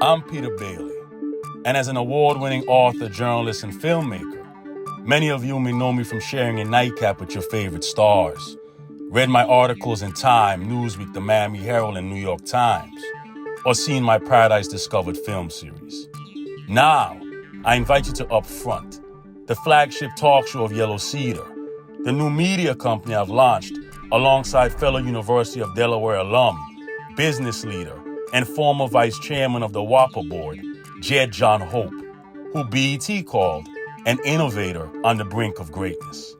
I'm Peter Bailey, and as an award-winning author, journalist, and filmmaker, many of you may know me from sharing a nightcap with your favorite stars, read my articles in Time, Newsweek, the Miami Herald, and New York Times, or seen my Paradise Discovered film series. Now, I invite you to Upfront, the flagship talk show of Yellow Cedar, the new media company I've launched alongside fellow University of Delaware alum, business leader, and former vice chairman of the WAPA board, JohnHope, who BET called an innovator on the brink of greatness.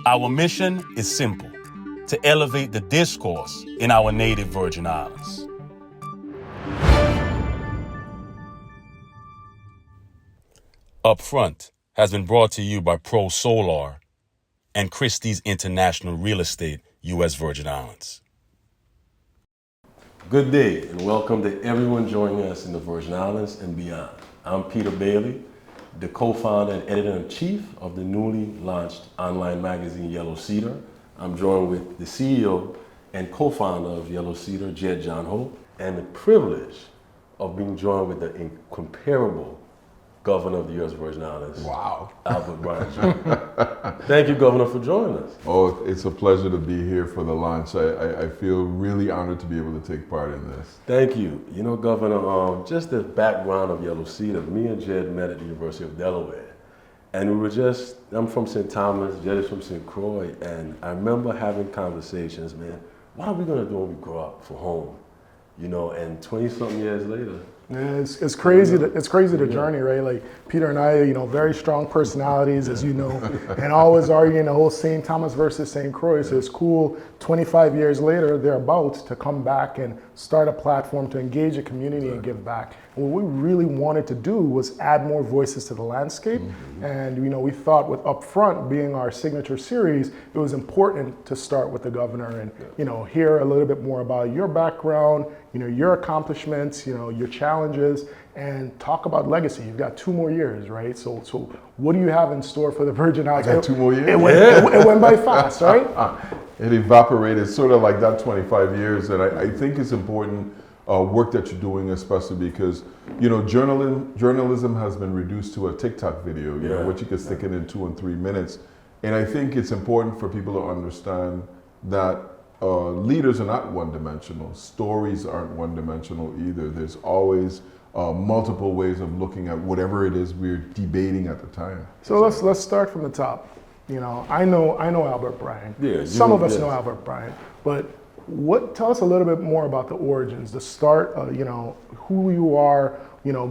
Our mission is simple: to elevate the discourse in our native Virgin Islands. Upfront has been brought to you by Pro Solar and Christie's International Real Estate, U.S. Virgin Islands. Good day and welcome to everyone joining us in the Virgin Islands and beyond. I'm Peter Bailey, the co-founder and editor-in-chief of the newly launched online magazine Yellow Cedar. I'm joined with the CEO and co-founder of Yellow Cedar, JohnHope, and the privilege of being joined with the incomparable Governor of the U.S. Virgin Islands, Wow. Albert Bryan Jr. Thank you, Governor, for joining us. Oh, it's a pleasure to be here for the launch. I feel really honored to be able to take part in this. Thank you. You know, Governor, just the background of Yellow Cedar, me and Jed met at the University of Delaware. And I'm from St. Thomas, Jed is from St. Croix, and I remember having conversations, man, what are we gonna do when we grow up for home? You know, and 20-something years later, yeah, it's crazy. It's crazy the journey, right? Like Peter and I, very strong personalities, as you know, and always arguing the whole St. Thomas versus St. Croix. So it's cool. 25 years later, they're about to come back and start a platform to engage the community and give back. And what we really wanted to do was add more voices to the landscape. Mm-hmm. And we thought with Upfront being our signature series, it was important to start with the governor and hear a little bit more about your background, your accomplishments, your challenges, and talk about legacy. You've got 2 more years, right? So what do you have in store for the Virgin Islands? I got 2 more years? It went by fast, right? It evaporated, sort of like that 25 years. And I think it's important work that you're doing, especially because, journalism has been reduced to a TikTok video, which you can stick it in 2 and 3 minutes. And I think it's important for people to understand that leaders are not one-dimensional. Stories aren't one-dimensional either. There's always multiple ways of looking at whatever it is we're debating at the time. So let's start from the top. I know Albert Bryan. Yeah, some of us know Albert Bryan, but tell us a little bit more about the origins, the start, who you are,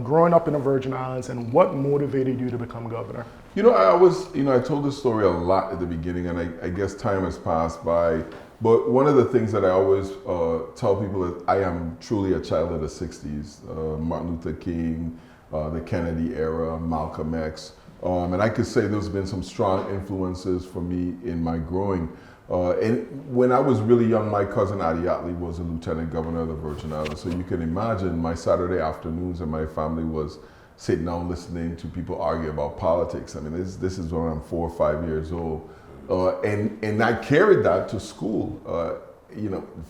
growing up in the Virgin Islands, and what motivated you to become governor. I told this story a lot at the beginning, and I guess time has passed by. But one of the things that I always tell people is I am truly a child of the 60s, Martin Luther King, the Kennedy era, Malcolm X. And I could say there's been some strong influences for me in my growing. And when I was really young, my cousin Adiatli was a lieutenant governor of the Virgin Islands. So you can imagine my Saturday afternoons and my family was sitting down listening to people argue about politics. I mean, this is when I'm 4 or 5 years old. And I carried that to school.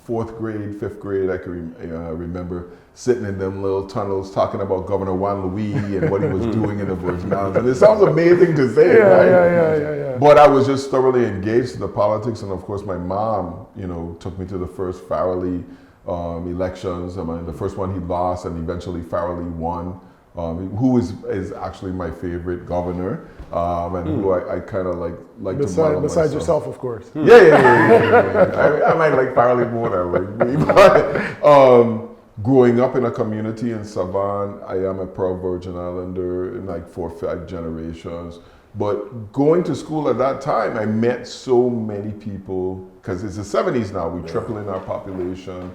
4th grade, 5th grade, I can remember sitting in them little tunnels talking about Governor Juan Luis and what he was doing in the Virgin Islands. And it sounds amazing to say, right? Yeah. But I was just thoroughly engaged in the politics. And of course, my mom, took me to the first Farrelly elections. I mean, the first one he lost, and eventually Farrelly won. Who is actually my favorite governor, and who I kind of like to model besides myself. yourself, of course. Yeah. I might like Farley more than I like me. But growing up in a community in Savan, I am a proud Virgin Islander in like 4 or 5 generations. But going to school at that time, I met so many people, because it's the 70s now, we tripling our population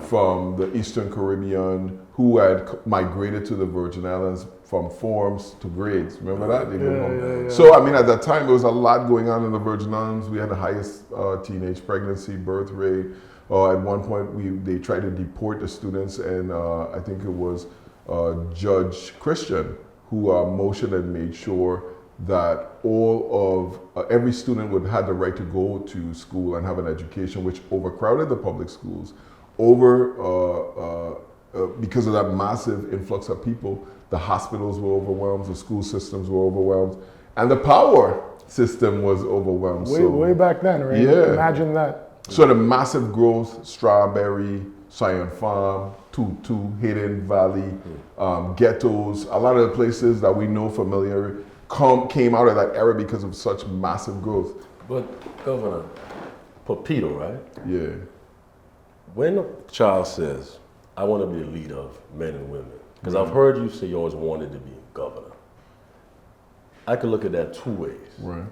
from the Eastern Caribbean who had migrated to the Virgin Islands from forms to grades. Remember that? Yeah. So, I mean, at that time, there was a lot going on in the Virgin Islands. We had the highest teenage pregnancy birth rate. At one point, they tried to deport the students, and I think it was Judge Christian who motioned and made sure that all of every student would have the right to go to school and have an education, which overcrowded the public schools, because of that massive influx of people, the hospitals were overwhelmed, the school systems were overwhelmed, and the power system was overwhelmed. Way back then, right? Yeah. Imagine that. So the massive growth, Strawberry, Scion Farm, Tutu, Hidden Valley, ghettos, a lot of the places that we know familiar came out of that era because of such massive growth. But Governor, Papito, right? Yeah. When a child says, I want to be a leader of men and women, because I've heard you say you always wanted to be governor. I could look at that two ways. Right.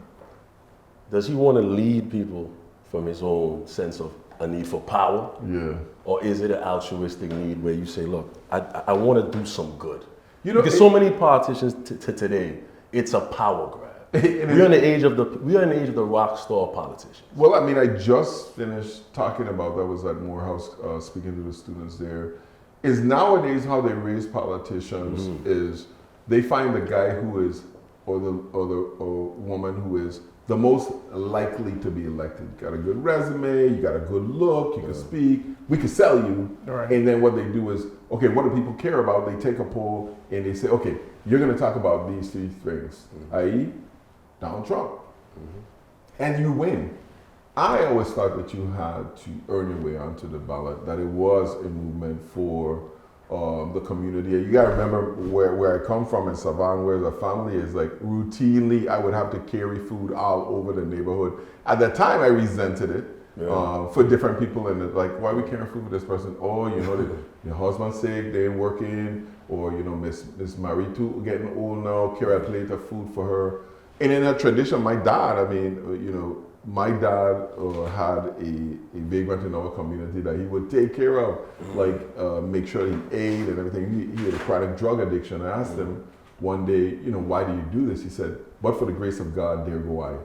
Does he want to lead people from his own sense of a need for power? Yeah. Or is it an altruistic need where you say, look, I want to do some good? You know, because so many politicians today, it's a power grab. We are in the age of the rock star politicians. Well, I mean, I just finished talking about that, was at Morehouse, speaking to the students there, is nowadays how they raise politicians is they find the guy who is, or woman who is the most likely to be elected. You got a good resume, you got a good look, you can speak, we can sell you. Right. And then what they do is, okay, what do people care about? They take a poll and they say, okay, you're going to talk about these three things, i.e., Donald Trump. And you win. I always thought that you had to earn your way onto the ballot, that it was a movement for the community. You gotta remember where I come from in Savannah, where the family is like routinely, I would have to carry food all over the neighborhood. At the time, I resented it for different people, and like, why are we carrying food for this person? Oh, you know, your husband's sick, they ain't working, or you know, Miss Maritu getting old now, carry a plate of food for her. And in a tradition, my dad, I mean, you know, my dad had a vagrant in our community that he would take care of, like make sure he ate and everything. He had a chronic drug addiction. I asked him one day, you know, why do you do this? He said, but for the grace of God, there go I.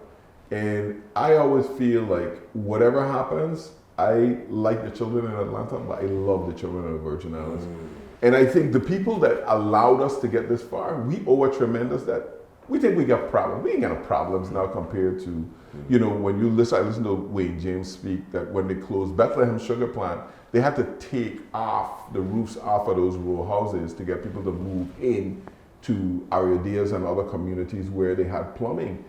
And I always feel like whatever happens, I like the children in Atlanta, but I love the children of the Virgin Islands. And I think the people that allowed us to get this far, we owe a tremendous debt. We think we got problems. We ain't got no problems now compared to, you know, when you listen, I listened to Wayne James speak that when they closed Bethlehem Sugar Plant, they had to take off the roofs off of those row houses to get people to move in to Ariadias and other communities where they had plumbing.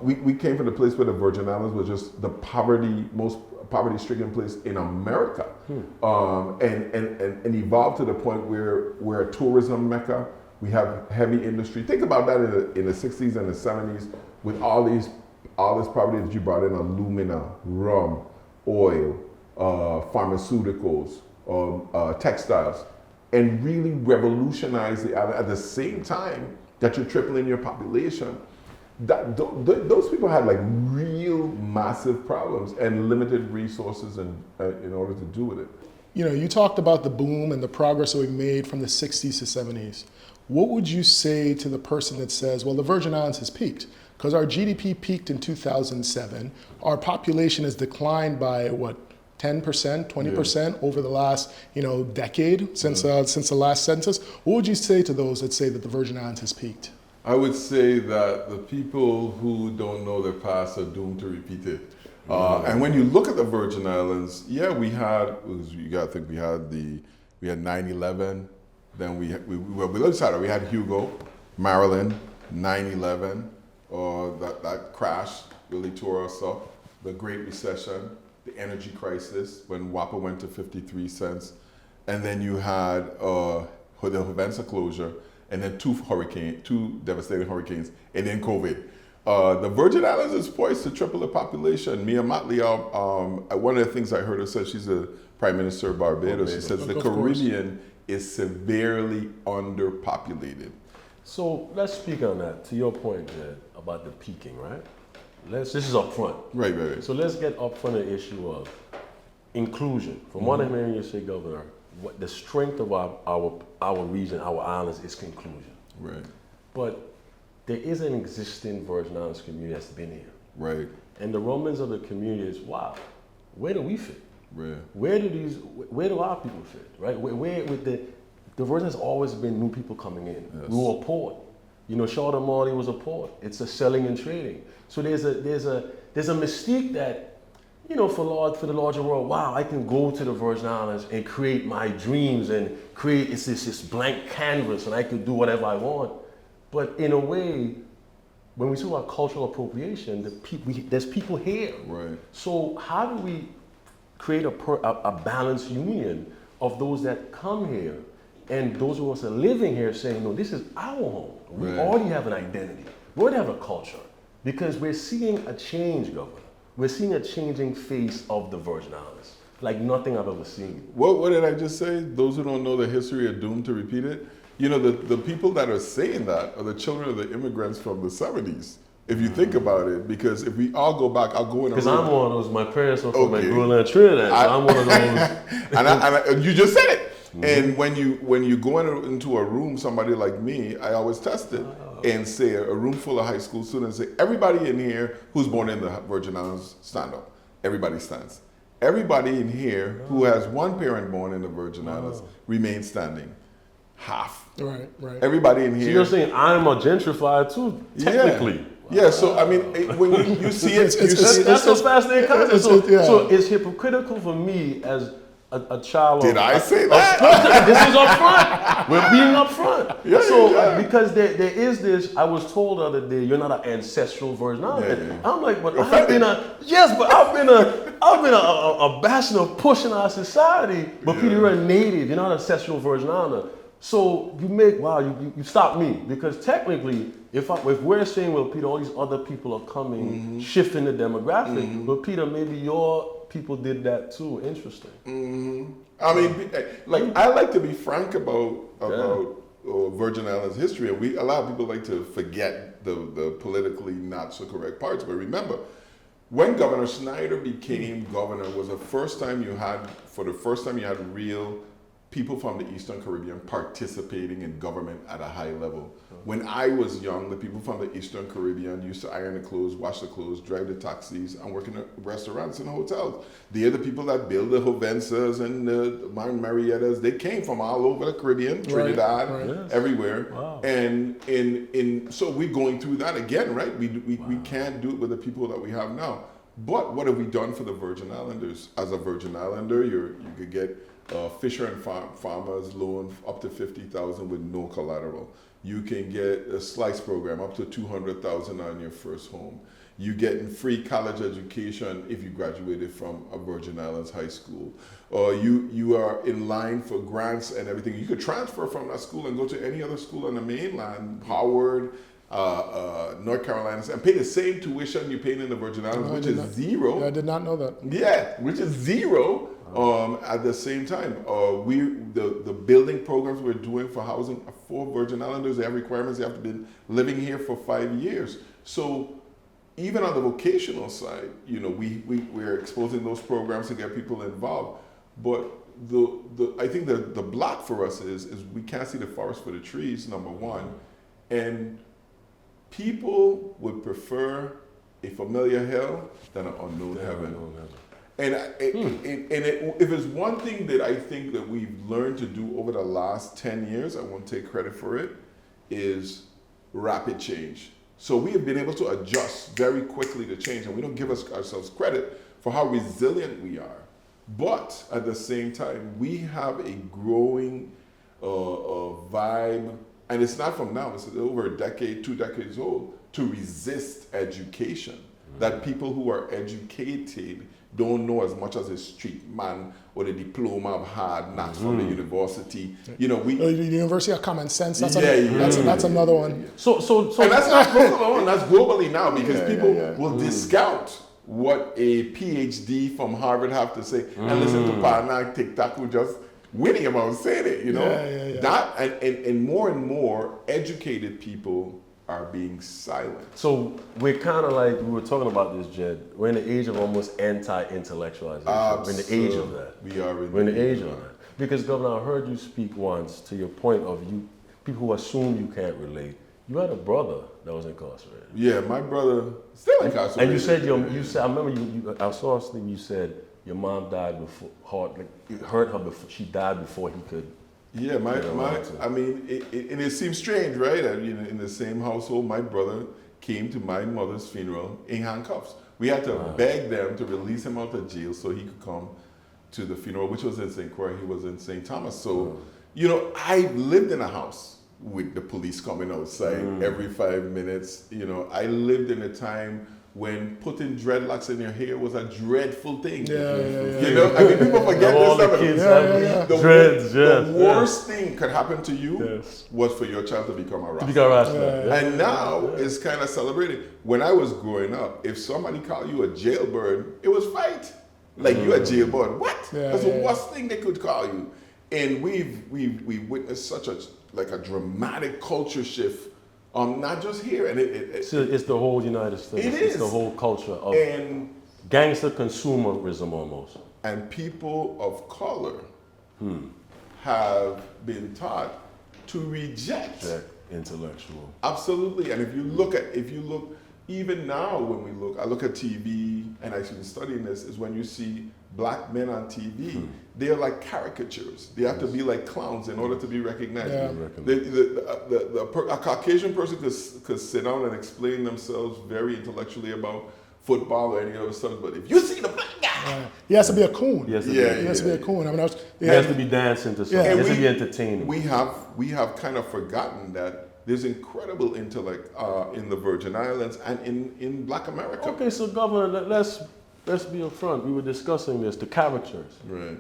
We came from the place where the Virgin Islands was just the most poverty-stricken place in America, and evolved to the point where we're a tourism mecca. We have heavy industry. Think about that in the 60s and the 70s with all this property that you brought in: alumina, rum, oil, pharmaceuticals, textiles, and really revolutionize the island at the same time that you're tripling your population. Those people had like real massive problems and limited resources in order to do with it. You know, you talked about the boom and the progress that we made from the 60s to 70s. What would you say to the person that says, well, the Virgin Islands has peaked? Because our GDP peaked in 2007. Our population has declined by, what, 10%, 20% over the last, decade since the last census. What would you say to those that say that the Virgin Islands has peaked? I would say that the people who don't know their past are doomed to repeat it. And when you look at the Virgin Islands, yeah, we had 9/11. Then we had Hugo, Maryland, 9/11. That crash really tore us up. The Great Recession, the energy crisis when WAPA went to 53 cents, and then you had the Havensa closure, and then two devastating hurricanes, and then COVID. The Virgin Islands is poised to triple the population. Mia Motley, one of the things I heard her say, she's the Prime Minister of Barbados. She says the Caribbean is severely underpopulated. So let's speak on that. To your point, Jed, about the peaking, right? This is upfront. Right. So let's get upfront the issue of inclusion. From what I'm hearing you say, Governor, what the strength of our region, our islands, is conclusion. Right. But there is an existing Virgin Islands community that's been here. Right. And the rumblings of the community is, wow, where do we fit? Right. Where do our people fit? Right? Where with the Virgin has always been new people coming in. Yes. We were a port. Charlotte was a port. It's a selling and trading. So there's a mystique that for the larger world, wow, I can go to the Virgin Islands and create my dreams and create this blank canvas and I can do whatever I want. But in a way, when we talk about cultural appropriation, there's people here. Right. So how do we create a balanced union of those that come here and those who are living here saying, no, this is our home. We already have an identity. We already have a culture. Because we're seeing a change, Governor. We're seeing a changing face of the Virgin Islands, like nothing I've ever seen. What did I just say? Those who don't know the history are doomed to repeat it. You know, the people that are saying that are the children of the immigrants from the 70s. If you think about it, because if we all go back, I'll go in a room. Because I'm one of those, my parents are from Greenland, Trinidad, so I'm one of those. and you just said it. And when you go into a room, somebody like me, I always test it and say a room full of high school students, say everybody in here who's born in the Virgin Islands, stand up. Everybody stands. Everybody in here who has one parent born in the Virgin Islands remains standing. Half. Right. Everybody in here. So you're saying I'm a gentrifier too, technically. Yeah, so I mean, when you see it, that's a fascinating concept. So it's hypocritical for me as a child. Did I say that? This is upfront. We're being upfront. Because there is this. I was told the other day, you're not an ancestral Virgin Island. I'm like, but I've been a bastion of pushing our society. But Peter, you're a native. You're not an ancestral Virgin Islander. So you stop me, because technically, if we're saying, well, Peter, all these other people are coming, shifting the demographic, but Peter, maybe your people did that too. Interesting. I mean, like, I like to be frank about Virgin Islands history, and a lot of people like to forget the politically not so correct parts. But remember, when Governor Snyder became governor, was the first time you had real people from the Eastern Caribbean participating in government at a high level. When I was young, the people from the Eastern Caribbean used to iron the clothes, wash the clothes, drive the taxis, and work in restaurants and hotels. They're the people that build the Jovensas and the Martin Marietas. They came from all over the Caribbean, Trinidad, everywhere. Wow. And so we're going through that again, right? We can't do it with the people that we have now. But what have we done for the Virgin Islanders? As a Virgin Islander, you could get fisher and farmers loan up to $50,000 with no collateral. You can get a slice program up to $200,000 on your first home. You get free college education if you graduated from a Virgin Islands high school. You are in line for grants and everything. You could transfer from that school and go to any other school on the mainland, Howard, North Carolina, and pay the same tuition you're paying in the Virgin Islands, which is zero. Yeah, I did not know that. Yeah, which is zero. At the same time, the building programs we're doing for housing for Virgin Islanders, they have requirements. They have to be living here for 5 years. So even on the vocational side, we're exposing those programs to get people involved. But I think the block for us is we can't see the forest for the trees, number one. And people would prefer a familiar hell than an unknown heaven. And if it's one thing that I think that we've learned to do over the last 10 years, I won't take credit for it, is rapid change. So we have been able to adjust very quickly to change, and we don't give ourselves credit for how resilient we are. But at the same time, we have a growing vibe, and it's not from now, it's over a decade, 2 decades old, to resist education. That people who are educated don't know as much as a street man or the diploma of hard knocks from the university. The University of Common Sense. That's another one. So and that's not local alone. That's globally now, because people will discount what a PhD from Harvard have to say and listen to Parnak TikTok who just winning about saying it. That and more educated people are being silent. So we're kind of like, we were talking about this, Jed. We're in the age of almost anti-intellectualization. We're in the age of that. We're in the age of that. Because, Governor, I heard you speak once to your point of people who assume you can't relate. You had a brother that was incarcerated. Yeah, my brother still incarcerated. And you said, I remember I saw something you said your mom died before, it hurt her before, she died before he could. Yeah, I mean, it seems strange, right? In the same household, my brother came to my mother's funeral in handcuffs. We had to beg them to release him out of jail so he could come to the funeral, which was in St. Croix. He was in St. Thomas. So, you know, I lived in a house with the police coming outside every 5 minutes. You know, I lived in a time when putting dreadlocks in your hair was a dreadful thing. You know, I mean, people forget all this the stuff. kids have The, dreads, the worst thing could happen to you was for your child to become a Rasta. And now it's kind of celebrated. When I was growing up, if somebody called you a jailbird, it was fight. Like, you a jailbird. What? That's the worst thing they could call you. And we've witnessed such a dramatic culture shift. Not just here, and it's the whole United States. It's the whole culture of gangster consumerism almost. And people of color have been taught to reject intellectual. Absolutely. And if you look even now when I look at TV, and I've been studying this, is when you see black men on TV, they're like caricatures. They have to be like clowns in order to be recognized. A Caucasian person could sit down and explain themselves very intellectually about football or any other stuff, but if you see the black guy, he has to be a coon. He has to be a coon. I mean, he has to be dancing to something. He has to be entertaining. We have kind of forgotten that there's incredible intellect in the Virgin Islands and in Black America. Okay, so Governor, let's be upfront. We were discussing this, the characters. Right.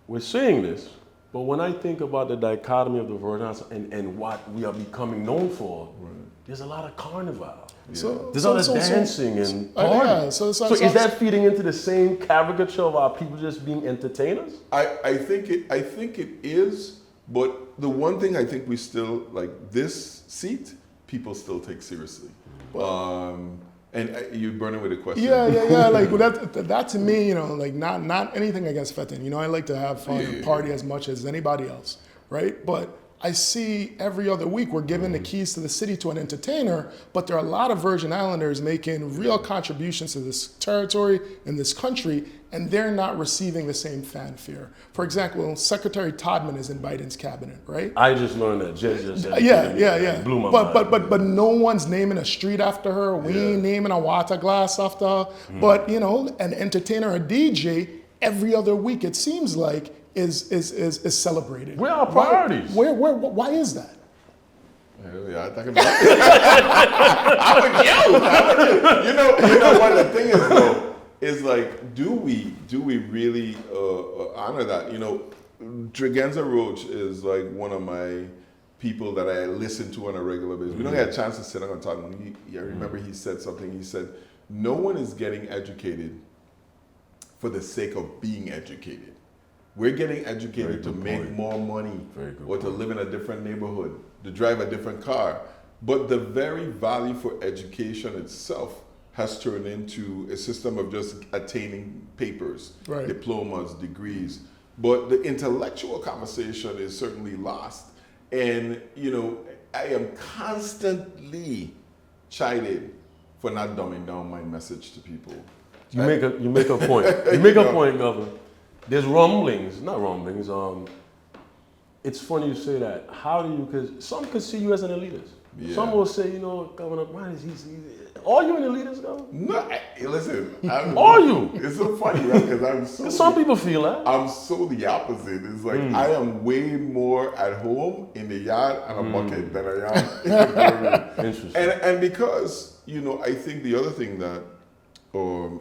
We're seeing this, but when I think about the dichotomy of the Virgin Islands and what we are becoming known for, there's a lot of carnival. There's a lot of dancing and partying. So is that feeding into the same caricature of our people just being entertainers? I think it is, but the one thing I think we still, like this seat, people still take seriously. And you're burning with a question. Yeah. Like that to me, you know, like not anything against Fetin. You know, I like to have fun and party as much as anybody else, right? But I see every other week we're giving the keys to the city to an entertainer, but there are a lot of Virgin Islanders making real contributions to this territory and this country, and they're not receiving the same fanfare. For example, Secretary Todman is in Biden's cabinet, right? I just learned that. Just blew my mind. But no one's naming a street after her. We ain't naming a water glass after her. But you know, an entertainer, a DJ, every other week it seems like is celebrated. Where are priorities? Why is that? I think about it. I would yell. You know what the thing is though is like, do we really honor that? You know, Draganza Roach is like one of my people that I listen to on a regular basis. We don't get a chance to sit down and talk. I remember he said something. He said, "No one is getting educated for the sake of being educated. We're getting educated to make more money or to live in a different neighborhood, to drive a different car. But the very value for education itself has turned into a system of just attaining papers, diplomas, degrees. But the intellectual conversation is certainly lost. And, you know, I am constantly chided for not dumbing down my message to people. You make a point. You make a point, Governor. There's rumblings, not rumblings. It's funny you say that. How do you? Because some could see you as an elitist. Yeah. Some will say, you know, Governor Bryan, are you an elitist, Governor? No, listen. Are you? It's so funny, right? Because I'm so. Some people feel that. I'm so the opposite. It's like I am way more at home in the yard and a bucket than I am in the room. Interesting. And because, you know, I think the other thing that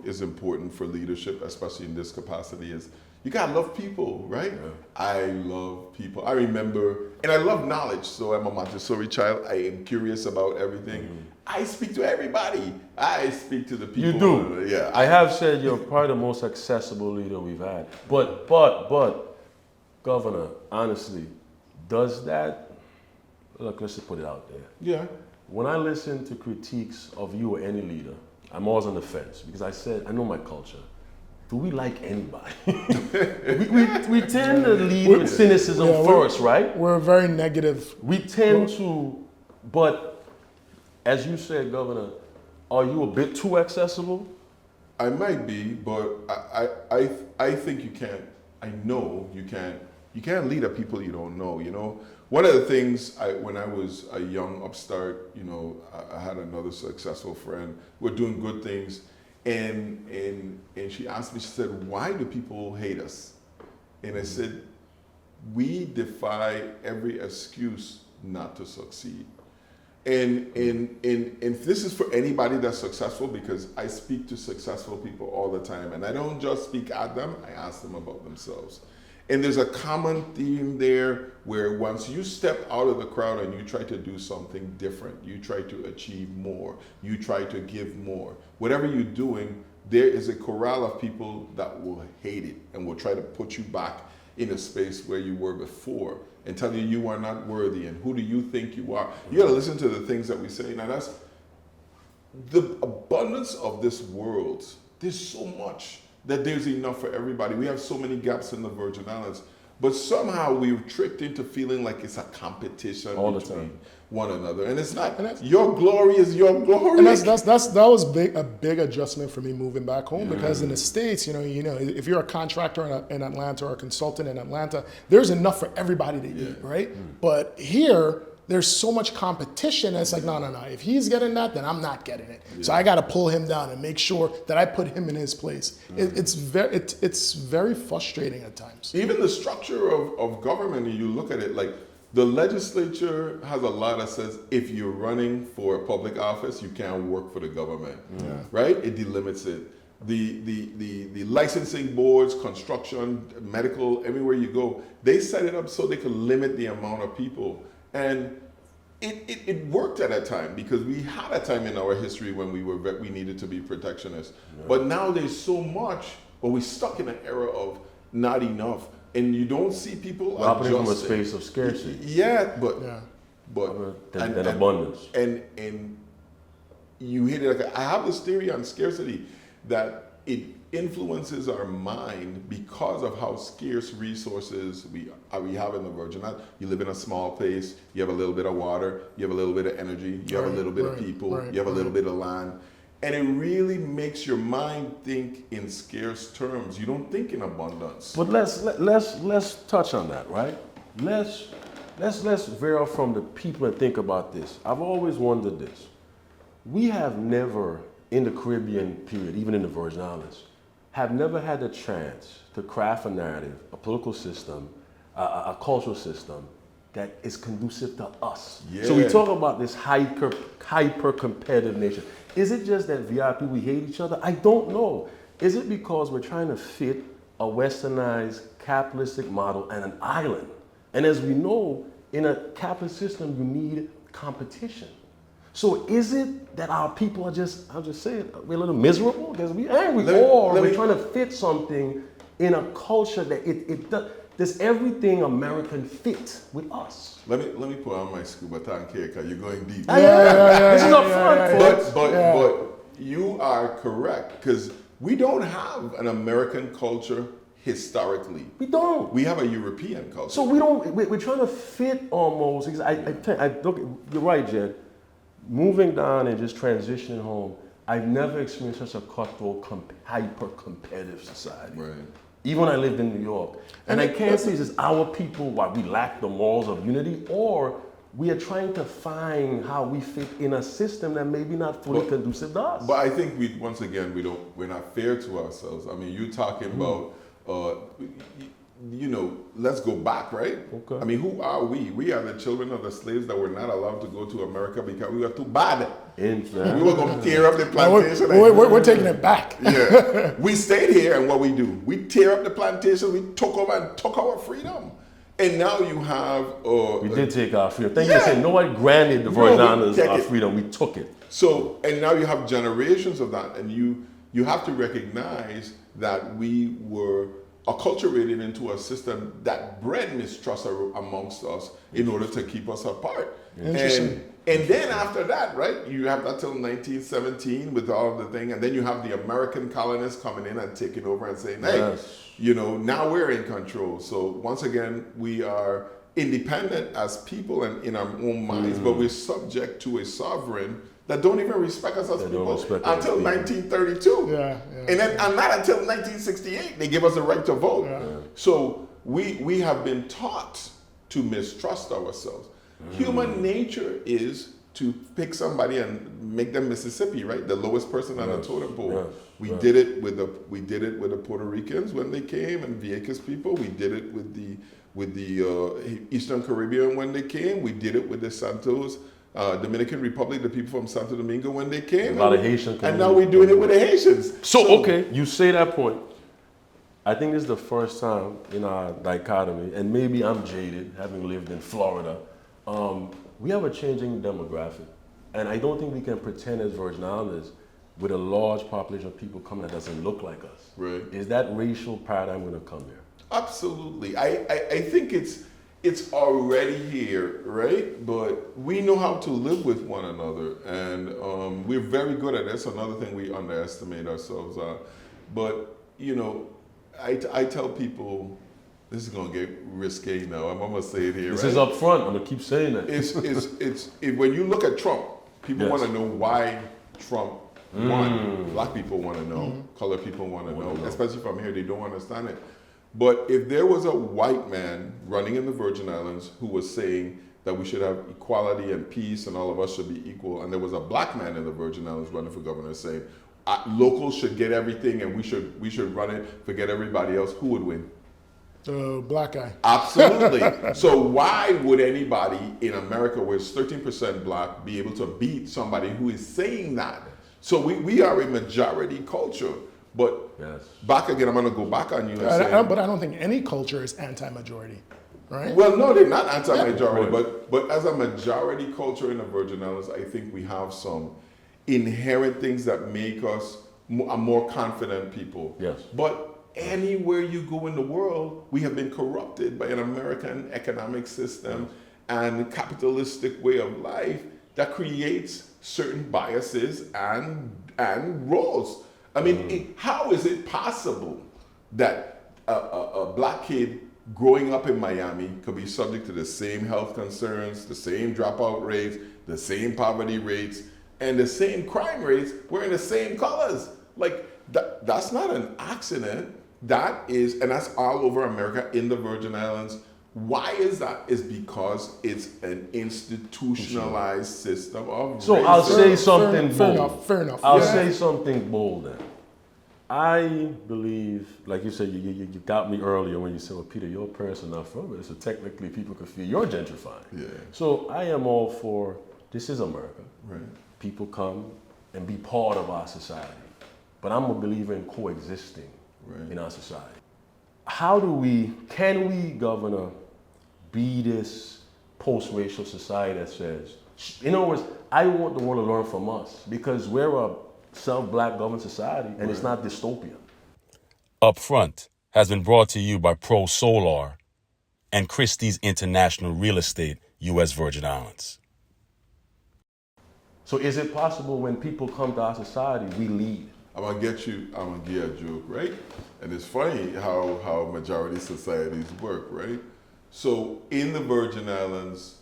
is important for leadership, especially in this capacity, is you gotta love people, right? Yeah. I love people. I remember, and I love knowledge, so I'm a Montessori child. I am curious about everything. I speak to everybody. I speak to the people. You do. Yeah. I have said you're probably the most accessible leader we've had. But, Governor, honestly, does that, look, let's just put it out there. Yeah. When I listen to critiques of you or any leader, I'm always on the fence because I know my culture. Do we like anybody? we tend to lead with cynicism first, right? We're very negative. We tend to, but as you said, Governor, are you a bit too accessible? I might be, but I think you can't. I know you can't. You can't lead a people you don't know. You know, one of the things when I was a young upstart, you know, I had another successful friend. We're doing good things. And she asked me, she said, why do people hate us? And I said, we defy every excuse not to succeed. And this is for anybody that's successful, because I speak to successful people all the time, and I don't just speak at them, I ask them about themselves. And there's a common theme there where once you step out of the crowd and you try to do something different, you try to achieve more, you try to give more, whatever you're doing, there is a corral of people that will hate it and will try to put you back in a space where you were before and tell you you are not worthy and who do you think you are. You got to listen to the things that we say. Now that's the abundance of this world. There's so much that there's enough for everybody. We have so many gaps in the Virgin Islands, but somehow we're tricked into feeling like it's a competition All the between time. one another, and it's not. Your glory is your glory. And that was a big adjustment for me moving back home, because in the States, you know, if you're a contractor in Atlanta or a consultant in Atlanta, there's enough for everybody to eat, right? But here, there's so much competition. It's like, no. If he's getting that, then I'm not getting it. So I got to pull him down and make sure that I put him in his place. It's very frustrating at times. Even the structure of government, you look at it, like the legislature has a law that says if you're running for a public office, you can't work for the government, right? It delimits it. The licensing boards, construction, medical, everywhere you go, they set it up so they can limit the amount of people. And it worked at a time, because we had a time in our history when we needed to be protectionist. But now there's so much, but we're stuck in an era of not enough. And you don't see people Operating from a adjusting. space of scarcity. But than abundance. And you hit it. Like, I have this theory on scarcity that it influences our mind because of how scarce resources we have in the Virgin Islands. You live in a small place, you have a little bit of water, you have a little bit of energy, you have a little bit of people, you have a little bit of land. And it really makes your mind think in scarce terms. You don't think in abundance. But let's touch on that, right? Let's veer from the people and think about this. I've always wondered this. We have never, in the Caribbean period, even in the Virgin Islands, have never had the chance to craft a narrative, a political system, a cultural system that is conducive to us. Yeah. So we talk about this hyper competitive nation. Is it just that VIP, we hate each other? I don't know. Is it because we're trying to fit a westernized capitalistic model and an island? And as we know, in a capitalist system, you need competition. So is it that our people are just, I'll just say it, we're a little miserable? Because we're angry, or we're trying to fit something in a culture that it does everything American fit with us? Let me put on my scuba tank here, because you're going deep. This is up front, folks. But you are correct, because we don't have an American culture historically. We don't. We have a European culture. So we're trying to fit almost. Look, you're right, Jed. Moving down and just transitioning home, I've never experienced such a cutthroat, hyper-competitive society. Right. Even when I lived in New York. And I can't say it's our people why we lack the morals of unity, or we are trying to find how we fit in a system that maybe not fully conducive to us. But I think we're not fair to ourselves. I mean, you're talking about, let's go back, right? Okay. I mean, who are we? We are the children of the slaves that were not allowed to go to America because we were too bad. We were going to tear up the plantation. We're taking it back. Yeah. We stayed here, and what we do? We tear up the plantation, we took over and took our freedom. And now you have... we did take our freedom. Thank you for saying nobody granted the Virgin Islands our freedom. We took it. So, and now you have generations of that, and you have to recognize that we were acculturated into a system that bred mistrust amongst us in order to keep us apart. And then after that, right, you have that till 1917 with all of the thing, and then you have the American colonists coming in and taking over and saying, hey, now we're in control. So once again, we are independent as people and in our own minds, but we're subject to a sovereign that don't even respect us as people until 1932. And not until 1968 they give us the right to vote. So we have been taught to mistrust ourselves. Human nature is to pick somebody and make them Mississippi, right? The lowest person on the totem pole. Yes, We yes. did it with the Puerto Ricans when they came and Vieques people. We did it with the Eastern Caribbean when they came. We did it with the Santos. Dominican Republic, the people from Santo Domingo when they came. A lot of Haitian and now we're doing it with the Haitians. So, okay, you say that point. I think this is the first time in our dichotomy, and maybe I'm jaded, having lived in Florida. We have a changing demographic, and I don't think we can pretend as Virgin Islanders with a large population of people coming that doesn't look like us. Right. Is that racial paradigm going to come here? Absolutely. I think it's already here, right? But we know how to live with one another, and we're very good at this. Another thing we underestimate ourselves on. But, you know, I tell people, this is going to get risque now. I'm going to say it here, This right? is up front. I'm going to keep saying that. It's when you look at Trump, people Yes. want to know why Trump won. Black people want to know. Colored people want to know. Especially from here, they don't understand it. But if there was a white man running in the Virgin Islands who was saying that we should have equality and peace and all of us should be equal, and there was a black man in the Virgin Islands running for governor saying locals should get everything and we should run it, forget everybody else, who would win? The black guy. Absolutely. So why would anybody in America where it's 13% black be able to beat somebody who is saying that? So we are a majority culture. But Yes. back again, I'm going to go back on you and say, But I don't think any culture is anti-majority, right? well, no, they're not anti-majority, Yeah. but as a majority culture in the Virgin Islands, I think we have some inherent things that make us a more confident people. Yes. But anywhere you go in the world, we have been corrupted by an American economic system and capitalistic way of life that creates certain biases and roles. I mean, how is it possible that a black kid growing up in Miami could be subject to the same health concerns, the same dropout rates, the same poverty rates, and the same crime rates wearing the same colors? Like, that's not an accident. That is, and that's all over America in the Virgin Islands. Why is that? It's because it's an institutionalized system of So racism. I'll say something Fair bold. enough. I'll Yeah. say something bold then. I believe, like you said, you got me earlier when you said, well, Peter, your parents are not from it, so technically people could feel you're gentrifying. Yeah. So I am all for, this is America. Right. People come and be part of our society. But I'm a believer in coexisting in our society. Can we, Governor, be this post-racial society that says, in other words, I want the world to learn from us because we're a self-black governed society and it's not dystopian. Upfront has been brought to you by Pro Solar and Christie's International Real Estate, U.S. Virgin Islands. So is it possible when people come to our society, we lead? I'm gonna give you a joke, right? And it's funny how majority societies work, right? So in the Virgin Islands,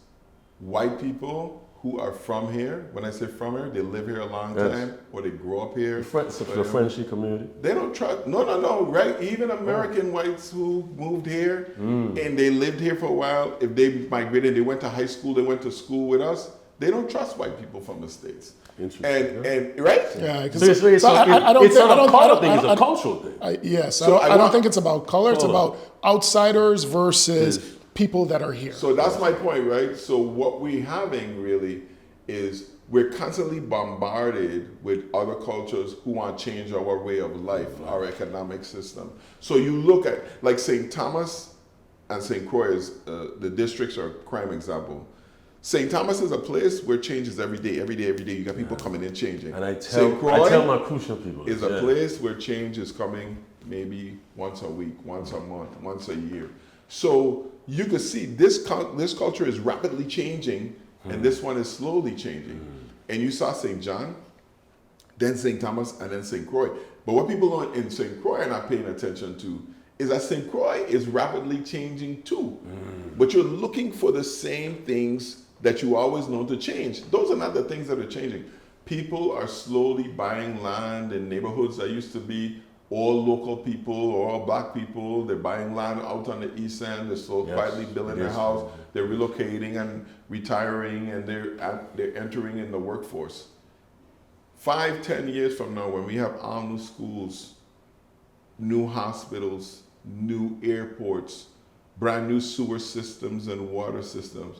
white people who are from here, when I say from here, they live here a long time or they grow up here. The Frenchy community? They don't trust, no, right? Even American whites who moved here and they lived here for a while, if they migrated, they went to high school, they went to school with us, they don't trust white people from the States. Interesting. And right? Yeah, So it's not a color thing, it's a cultural thing. I don't think it's about color. It's about outsiders versus people that are here. So that's my point, right? So what we're having really is we're constantly bombarded with other cultures who want to change our way of life, our economic system. So you look at, like St. Thomas and St. Croix, the districts are a prime example. St. Thomas is a place where change is every day. You got people coming in changing. And I St. Croix tell my crucial people is a place where change is coming maybe once a week, once a month, once a year. So you can see this culture is rapidly changing, and this one is slowly changing. And you saw St. John, then St. Thomas, and then St. Croix. But what people in St. Croix are not paying attention to is that St. Croix is rapidly changing too. But you're looking for the same things that you always know to change. Those are not the things that are changing. People are slowly buying land in neighborhoods that used to be all local people or all black people. They're buying land out on the east end. They're quietly building their house. they're relocating and retiring, and they're entering in the workforce. 5-10 years from now, when we have all new schools, new hospitals, new airports, brand new sewer systems and water systems,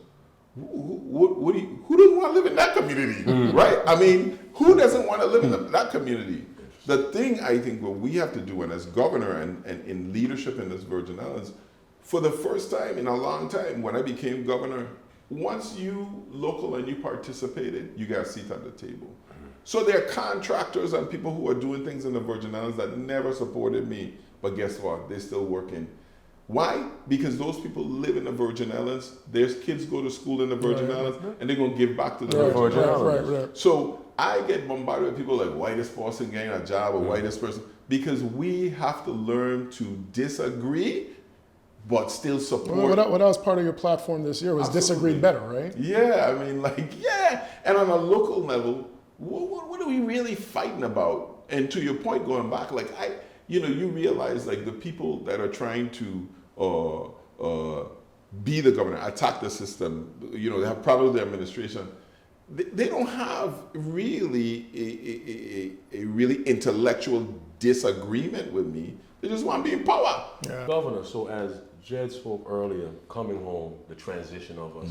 who doesn't want to live in that community, right? I mean, who doesn't want to live in that community? The thing I think what we have to do, and as governor and in leadership in this Virgin Islands, for the first time in a long time, when I became governor, once you local and you participated, you got a seat at the table. So there are contractors and people who are doing things in the Virgin Islands that never supported me, but guess what? They're still working. Why? Because those people live in the Virgin Islands. Their kids go to school in the Virgin Islands, and they're going to give back to the Virgin Islands. Right. So I get bombarded with people like, why this person getting a job, or why this person? Because we have to learn to disagree, but still support. Well, what was part of your platform this year was disagree better, right? Yeah, I mean, and on a local level, what are we really fighting about? And to your point, going back, you realize like the people that are trying to be the governor, attack the system, they have problems with the administration. They don't have really a really intellectual disagreement with me. They just want to be in power. Yeah. Governor, so as Jed spoke earlier, coming home, the transition of us,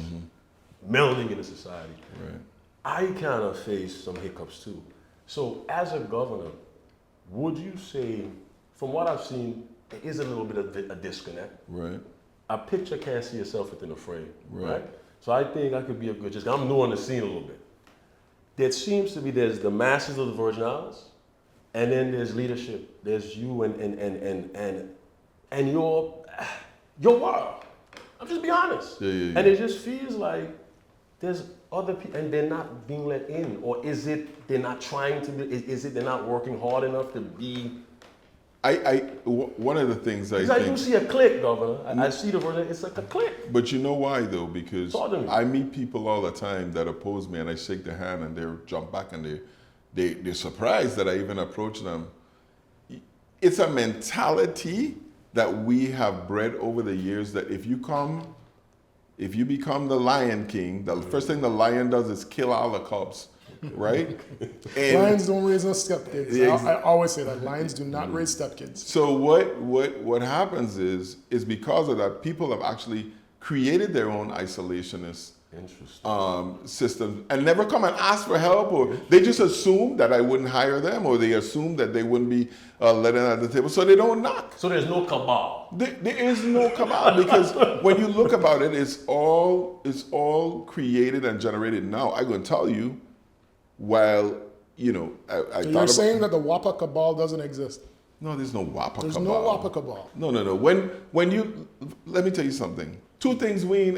melding into society, Right. I kind of face some hiccups too. So as a governor, would you say, from what I've seen, there is a little bit of a disconnect. Right. A picture can't see itself within a frame, Right. right? So I think I could be a good, I'm new on the scene a little bit. There seems to be, there's the masses of the Virgin Islands, and then there's leadership. There's you and your world. I'm just be honest. Yeah. And it just feels like there's other people, and they're not being let in, or is it they're not trying to be? Is it they're not working hard enough to be? One of the things I Because I think, do see a clique, Governor. I see the Virgin. It's like a clique. but you know why though? Because Talk to me. I meet people all the time that oppose me, and I shake their hand, and they jump back, and they're surprised that I even approach them. It's a mentality that we have bred over the years that if you become the Lion King, the first thing the lion does is kill all the cubs, right? And Lions don't raise no stepkids. I always say that lions do not raise stepkids. so what happens is because of that, people have actually created their own isolationist systems and never come and ask for help, or they just assume that I wouldn't hire them, or they assume that they wouldn't be let in at the table, so they don't knock. So there's no cabal. There is no cabal, because when you look about it, it's all created and generated. Now I'm going to tell you, while I You're saying that the WAPA cabal doesn't exist. no, there's no WAPA There's cabal. no WAPA cabal. No. When you let me tell you something. Two things we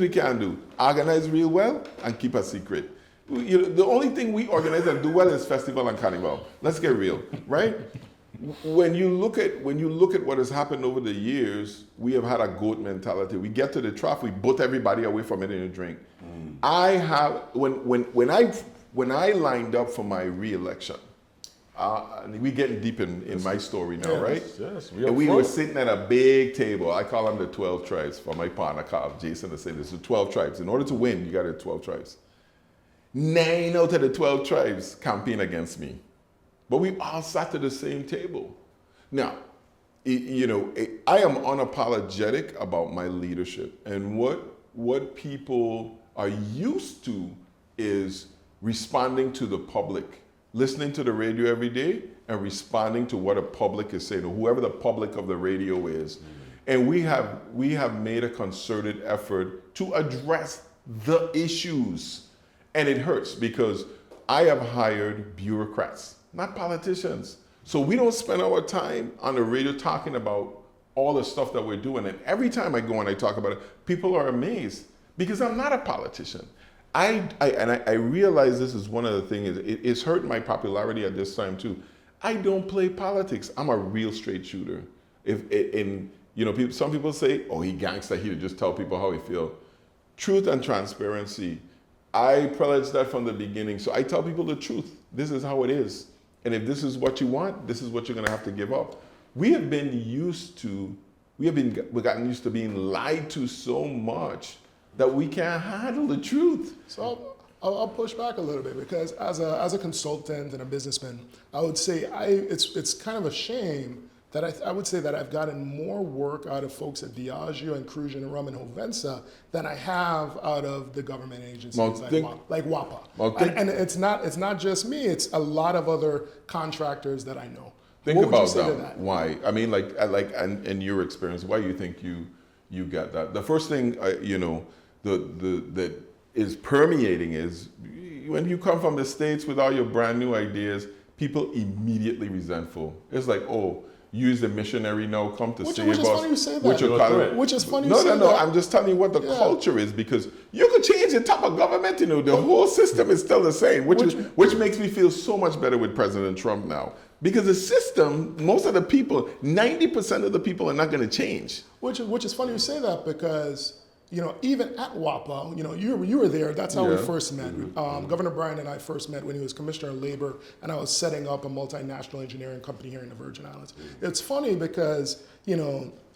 can do: organize real well and keep a secret. The only thing we organize and do well is festival and carnival. Let's get real, right? When you look at what has happened over the years, we have had a goat mentality. We get to the trough, we boot everybody away from it in a drink. I have when I lined up for my re-election. We're getting deep in my story now, right? Yes, and we were sitting at a big table. I call them the 12 tribes for my partner, Jason, to say this. The 12 tribes. In order to win, you got to have 12 tribes. 9 out of the 12 tribes campaign against me. But we all sat at the same table. Now, I am unapologetic about my leadership. And what people are used to is responding to the public, listening to the radio every day and responding to what a public is saying, or whoever the public of the radio is. And we have made a concerted effort to address the issues. And it hurts because I have hired bureaucrats, not politicians. So we don't spend our time on the radio talking about all the stuff that we're doing. And every time I go and I talk about it, people are amazed because I'm not a politician. I realize this is one of the things, it's hurt my popularity at this time too. I don't play politics. I'm a real straight shooter. Some people say, oh, he gangster, he'll just tell people how he feel. Truth and transparency. I privilege that from the beginning. So I tell people the truth. This is how it is. And if this is what you want, this is what you're going to have to give up. We have been used to we've gotten used to being lied to so much that we can't handle the truth. So I'll push back a little bit, because as a consultant and a businessman, I would say it's kind of a shame that I would say that I've gotten more work out of folks at Diageo and Crucian and Rum and Hovensa than I have out of the government agencies like WAPA. And it's not just me, it's a lot of other contractors that I know. Think about that. Why? I mean, in your experience, why you think you got that? The first thing, that is permeating is when you come from the States with all your brand new ideas, people immediately resentful. It's like, oh, use the missionary now, come to save us. Which is funny you say that. Which is funny you say that. No, I'm just telling you what the culture is, because you could change the type of government, the whole system is still the same, which makes me feel so much better with President Trump now. Because the system, most of the people, 90% of the people are not going to change. Which is funny you say that, because even at WAPA, you were there. That's how we first met. Governor Bryan and I first met when he was Commissioner of Labor, and I was setting up a multinational engineering company here in the Virgin Islands. It's funny because,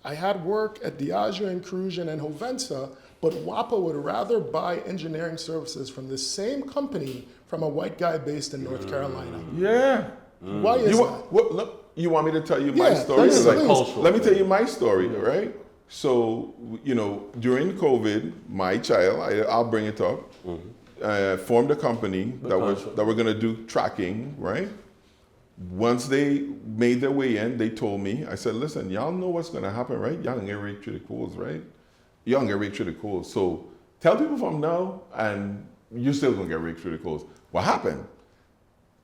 I had work at Diageo and Crucian and Hovensa, but WAPA would rather buy engineering services from the same company from a white guy based in North Carolina. Yeah. Why is that? Look, you want me to tell you my story? Let me tell you my story, right? So, during COVID, my child, I'll bring it up, formed a company that were going to do tracking, right? Once they made their way in, they told me, I said, listen, y'all know what's going to happen, right? Y'all can get right through the coals, right? Y'all can get right through the coals. So tell people from now, and you're still going to get right through the coals. What happened?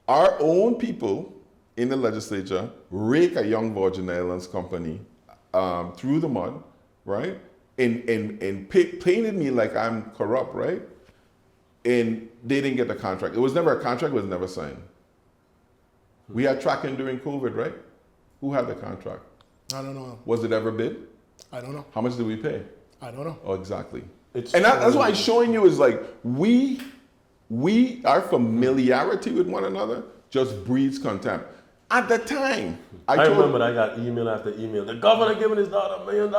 Our own people in the legislature rake a young Virgin Islands company through the mud, right? And painted me like I'm corrupt, right? And they didn't get the contract. It was never a contract, it was never signed. We had tracking during COVID, right? Who had the contract? I don't know. Was it ever bid? I don't know. How much did we pay? I don't know. Oh, exactly. That's why I'm showing you is like, our familiarity with one another just breeds contempt. At the time, I remember I got email after email. The governor giving his daughter $1 million.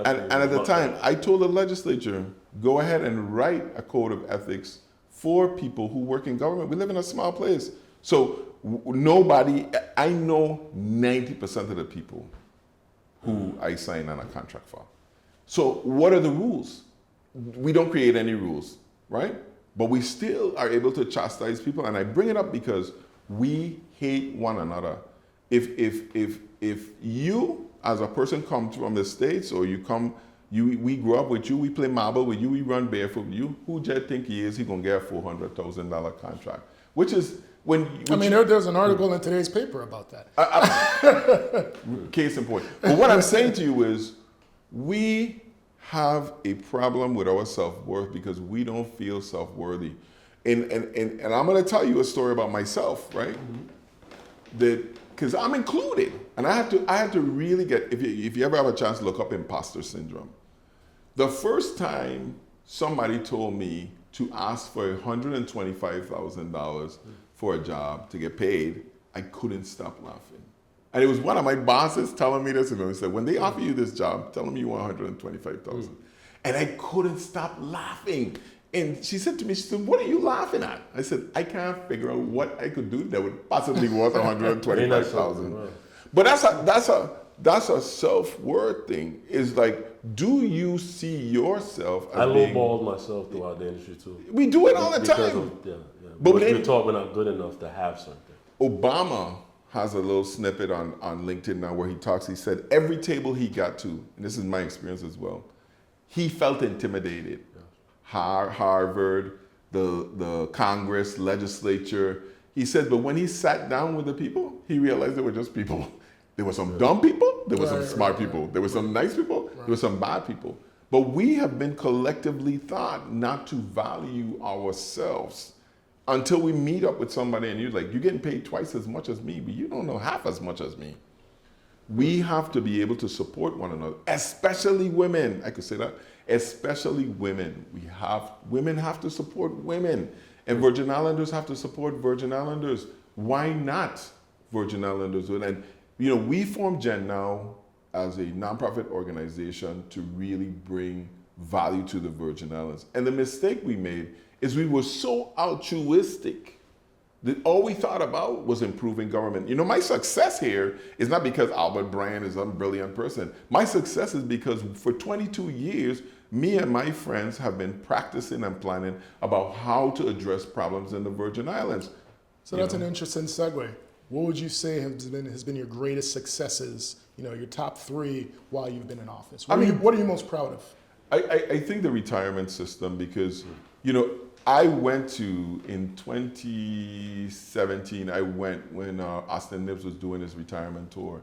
And at the time, I told the legislature, go ahead and write a code of ethics for people who work in government. We live in a small place. So I know 90% of the people who I sign on a contract for. So what are the rules? We don't create any rules, right? But we still are able to chastise people. And I bring it up because we hate one another. If you, as a person, come from the States, or we grew up with you, we play marble with you, we run barefoot with you, who do you think he is? He's going to get a $400,000 contract. There's an article in today's paper about that. Case in point. But what I'm saying to you is, we have a problem with our self-worth because we don't feel self-worthy. And I'm going to tell you a story about myself, right? Because I'm included, and I have to really get. If you ever have a chance to look up imposter syndrome, the first time somebody told me to ask for $125,000 for a job to get paid, I couldn't stop laughing. And it was one of my bosses telling me this, and he said, when they offer you this job, tell them you want $125,000. And I couldn't stop laughing. And she said to me, what are you laughing at? I said, I can't figure out what I could do that would possibly worth $125,000. But that's a self-worth thing. Is like, do you see yourself as I lowballed myself throughout the industry too. We do it all the time. But we're talking, we're not good enough to have something. Obama has a little snippet on LinkedIn now where he said every table he got to, and this is my experience as well, he felt intimidated. Harvard, the Congress, legislature. He said, but when he sat down with the people, he realized they were just people. There were some dumb people, there were some smart people, there were some nice people, there were some bad people. But we have been collectively taught not to value ourselves until we meet up with somebody and you're like, you're getting paid twice as much as me, but you don't know half as much as me. We have to be able to support one another, especially women. I could say that. Especially women. Women have to support women. And Virgin Islanders have to support Virgin Islanders. Why not Virgin Islanders? And we formed Gen now as a nonprofit organization to really bring value to the Virgin Islands. And the mistake we made is we were so altruistic that all we thought about was improving government. You know, my success here is not because Albert Bryan is a brilliant person. My success is because for 22 years, me and my friends have been practicing and planning about how to address problems in the Virgin Islands. So that's an interesting segue. What would you say has been your greatest successes, your top 3 while you've been in office? What are you most proud of? I think the retirement system, because, I went to, in 2017, I went when Austin Nibbs was doing his retirement tour.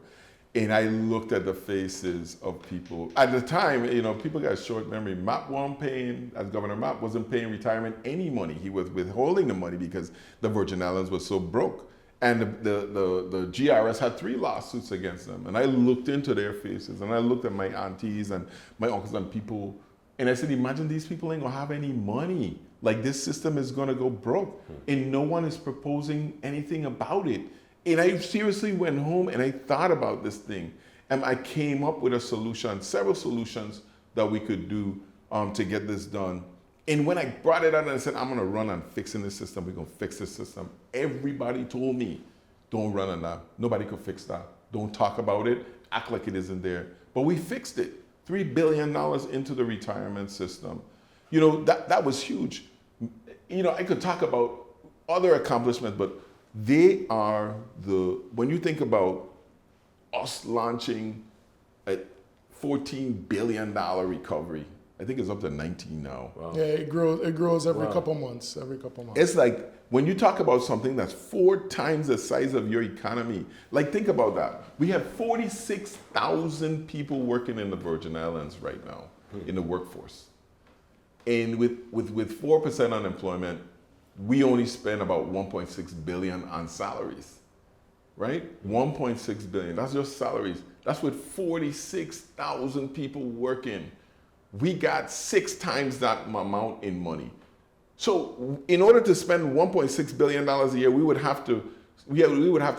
And I looked at the faces of people. At the time, people got short memory. Mapp wasn't paying, as Governor Mapp wasn't paying retirement any money. He was withholding the money because the Virgin Islands was so broke. And the GRS had 3 lawsuits against them. And I looked into their faces, and I looked at my aunties and my uncles and people, and I said, imagine these people ain't gonna have any money. Like, this system is gonna go broke, and no one is proposing anything about it. And I seriously went home and I thought about this thing, and I came up with a solution, several solutions that we could do to get this done. And when I brought it out and I said, I'm gonna run on fixing this system, we're gonna fix this system, everybody told me, don't run on that. Nobody could fix that. Don't talk about it, act like it isn't there. But we fixed it. $3 billion into the retirement system. That was huge. I could talk about other accomplishments, but they are when you think about us launching a $14 billion recovery, I think it's up to 19 now. Wow. Yeah, it grows every couple months. It's like, when you talk about something that's 4 times the size of your economy, like, think about that. We have 46,000 people working in the Virgin Islands right now in the workforce. And with 4% unemployment, we only spend about 1.6 billion on salaries, right? 1.6 billion, that's just salaries. That's with 46,000 people working. We got 6 times that amount in money. So in order to spend $1.6 billion a year, we would have to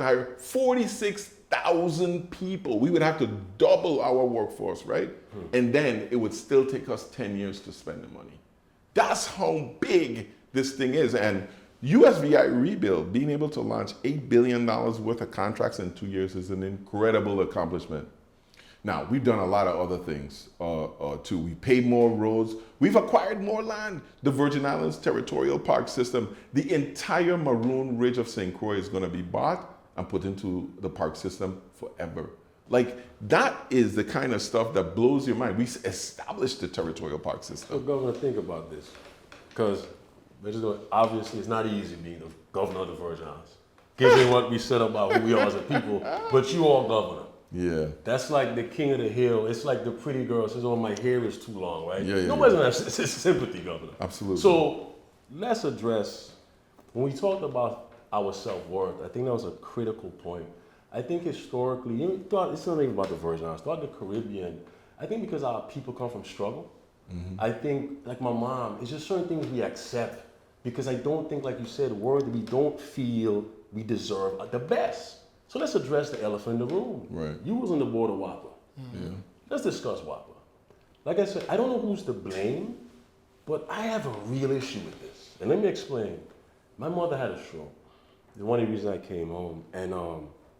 hire 46,000 people. We would have to double our workforce, right? And then it would still take us 10 years to spend the money. That's how big this thing is. And USVI rebuild, being able to launch $8 billion worth of contracts in 2 years is an incredible accomplishment. Now, we've done a lot of other things too. We paved more roads. We've acquired more land. The Virgin Islands Territorial Park System, the entire Maroon Ridge of St. Croix is going to be bought and put into the park system forever. Like, that is the kind of stuff that blows your mind. We established the Territorial Park System. So, Governor, think about this. Because obviously it's not easy being the governor of the Virgin Islands, given what we said about who we are as a people, but you are governor. Yeah. That's like the king of the hill. It's like the pretty girl says, oh, my hair is too long, right? Yeah. Nobody's going to have sympathy, Governor. Absolutely. So let's address, when we talked about our self-worth, I think that was a critical point. I think historically, it's not even about the Virgin Islands, throughout the Caribbean, I think because our people come from struggle, I think, like my mom, it's just certain things we accept because I don't think, like you said, we don't feel we deserve the best. So let's address the elephant in the room. Right. You was on the board of WAPA. Yeah. Let's discuss WAPA. Like I said, I don't know who's to blame, but I have a real issue with this. And let me explain. My mother had a stroke. One of the reasons I came home, and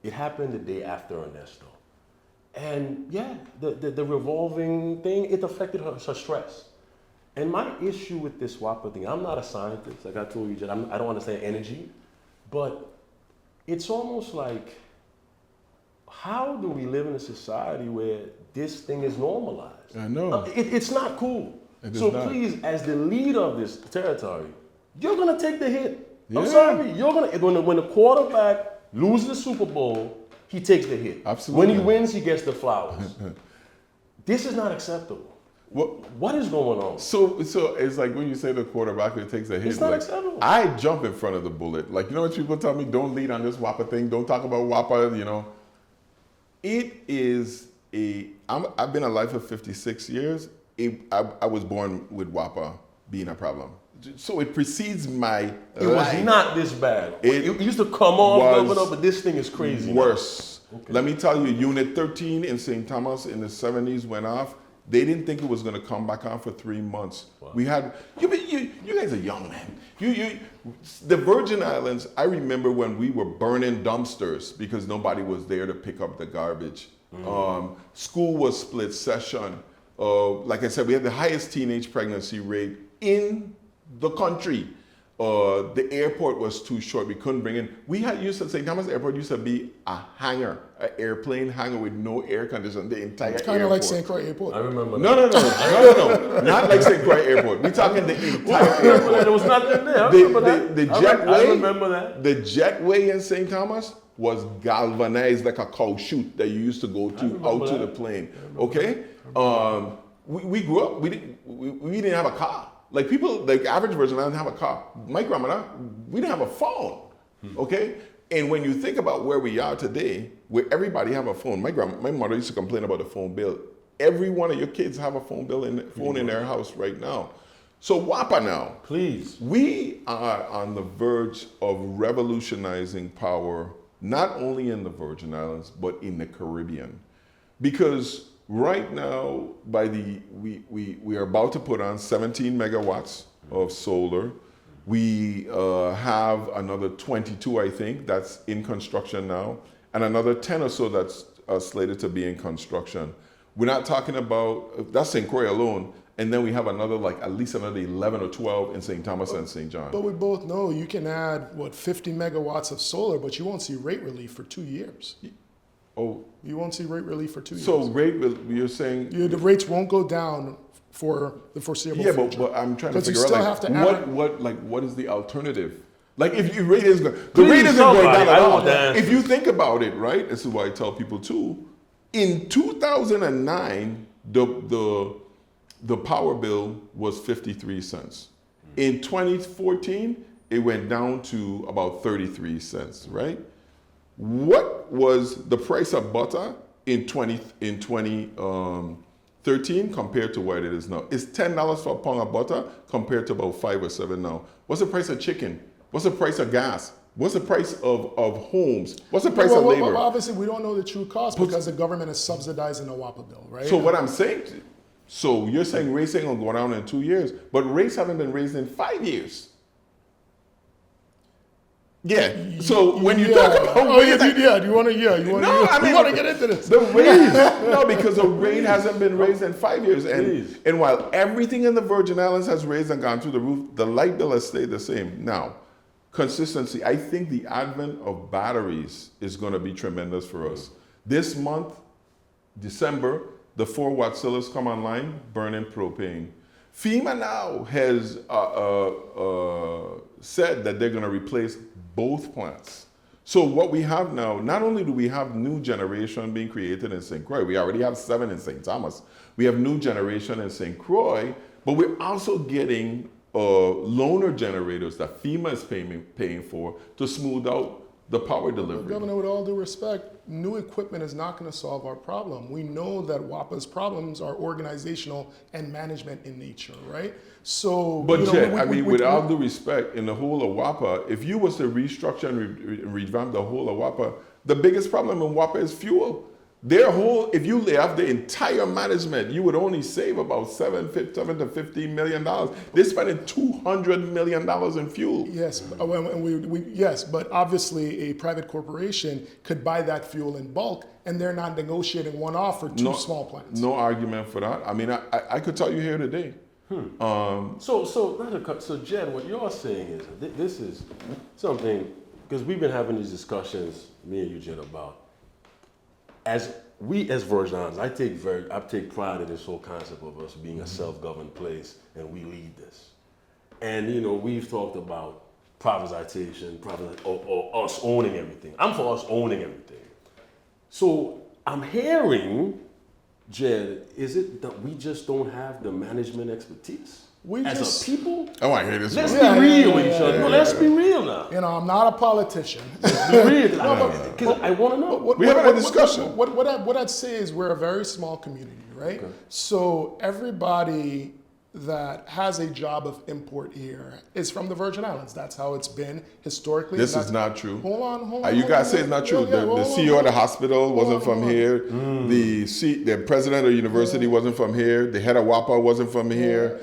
it happened the day after Ernesto. And yeah, the revolving thing, it affected her stress. And my issue with this WAPA thing, I'm not a scientist, like I told you, I don't understand energy, but it's almost like, how do we live in a society where this thing is normalized? I know. It's not cool. So please, as the leader of this territory, you're gonna take the hit. Yeah. I'm sorry, when the quarterback loses the Super Bowl, he takes the hit. Absolutely. When he wins, he gets the flowers. This is not acceptable. What is going on? So it's like when you say the quarterback who takes a hit. It's not like, acceptable. I jump in front of the bullet. Like, when people tell me don't lead on this WAPA thing, don't talk about WAPA, It is I've been alive for 56 years. I was born with WAPA being a problem. So it precedes my life. It was not this bad. It used to come off, Governor, but this thing is crazy. Worse. Okay. Let me tell you, Unit 13 in St. Thomas in the 70s went off. They didn't think it was going to come back on for 3 months. Wow. We had, you guys are young, man. The Virgin Islands, I remember when we were burning dumpsters because nobody was there to pick up the garbage. School was split session. Like I said, we had the highest teenage pregnancy rate in the country. The airport was too short. We couldn't bring in. St. Thomas Airport used to be a hangar, an airplane hangar with no air conditioning. The entire It's kind of airport. like St. Croix Airport. I remember No, not like St. Croix Airport. We're talking the entire airport. There was nothing there. I remember that. The jetway. I remember that. The jetway in St. Thomas was galvanized like a cow chute that you used to go to out to the plane. Okay, we grew up. We didn't have a car. Like people, like average person, I didn't have a car. My grandmother, we didn't have a phone. Okay, and when you think about where we are today, where everybody have a phone. My mother used to complain about the phone bill. Every one of your kids have a phone in their house right now. So WAPA now. Please. We are on the verge of revolutionizing power, not only in the Virgin Islands, but in the Caribbean. Because right now, we are about to put on 17 megawatts of solar. We have another 22, I think, that's in construction now, and another 10 or so that's slated to be in construction. We're not talking about, that's St. Croix alone, and then we have another, like at least another 11 or 12 in St. Thomas and St. John. But we both know you can add, 50 megawatts of solar, but you won't see rate relief for 2 years. Oh, You won't see rate relief for 2 years. so you're saying? The rates won't go down for the foreseeable Yeah, future. but I'm trying to 'Cause you figure out still like, have to what is the alternative? Like if your rate is the Please, rate isn't going somebody, down I at all. want the answers. If you think about it, right? This is why I tell people too. In 2009, the power bill was 53 cents. In 2014, it went down to about 33 cents, right? What was the price of butter in 2013 compared to what it is now? It's $10 for a pound of butter compared to about 5 or 7 now. What's the price of chicken? What's the price of gas? What's the price of homes? What's the price of labor? Well, obviously, we don't know the true cost because the government is subsidizing the WAPA bill, right? So what I'm saying, so you're saying rates ain't gonna go down in 2 years, but rates haven't been raised in 5 years. Yeah. So when you talk about, do you want to get into this? The rate, no, because the rate hasn't been raised in 5 years, and while everything in the Virgin Islands has raised and gone through the roof, the light bill has stayed the same. Now, consistency. I think the advent of batteries is going to be tremendous for us. This month, December, the 4 Watsillas come online, burning propane. FEMA now has said that they're going to replace both plants. So what we have now, not only do we have new generation being created in St. Croix, we already have 7 in St. Thomas. We have new generation in St. Croix, but we're also getting loaner generators that FEMA is paying for to smooth out the power delivery. Governor, with all due respect, new equipment is not going to solve our problem. We know that WAPA's problems are organizational and management in nature, right? So, but Jed, with all due respect, in the whole of WAPA, if you was to restructure and revamp the whole of WAPA, the biggest problem in WAPA is fuel. If you lay off the entire management, you would only save about $7 to $15 million. They're spending $200 million in fuel. Yes, yes, but obviously a private corporation could buy that fuel in bulk, and they're not negotiating one off for two small plants. No argument for that. I mean, I could tell you here today. So Jed, what you're saying is this is something, because we've been having these discussions, me and you, Jed, about. As Virgin Islands, I take pride in this whole concept of us being a self-governed place, and we lead this. And we've talked about privatization, or us owning everything. I'm for us owning everything. So I'm hearing, Jed, is it that we just don't have the management expertise as a people? I want to hear this. Let's be real with each other. Let's be real now. I'm not a politician. Be real, because I want to know. We're having a discussion. What I'd say is we're a very small community, right? Okay. So everybody that has a job of import here is from the Virgin Islands. That's how it's been historically. This is not true. Hold on. You guys say it's not true. The CEO of the hospital wasn't from here. The president of the university wasn't from here. The head of WAPA wasn't from here.